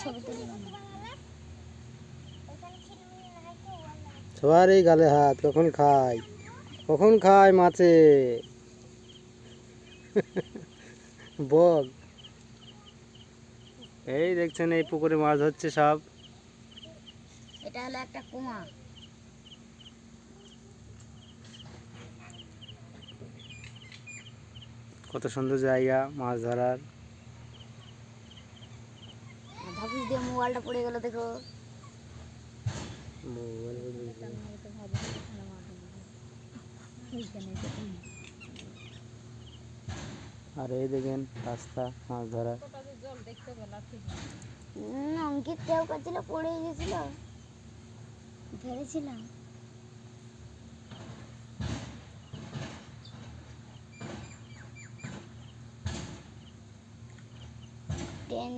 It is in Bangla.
ছবি তুলি সবারই গালে হাত। কখন খায় মাছে বগ। এই দেখছেন এই পুকুরে মাছ ধরছে সব। এটা হলো একটা কুয়া। কত সুন্দর জায়গা মাছ ধরার। ধাপুস দিয়ে মোবাইলটা পড়ে গেল দেখো। আর এই দেখেন রাস্তা মাছ ধরা। অঙ্কিত কেউ করছিল পড়ে গেছিল, ধরেছিলাম। ট্রেন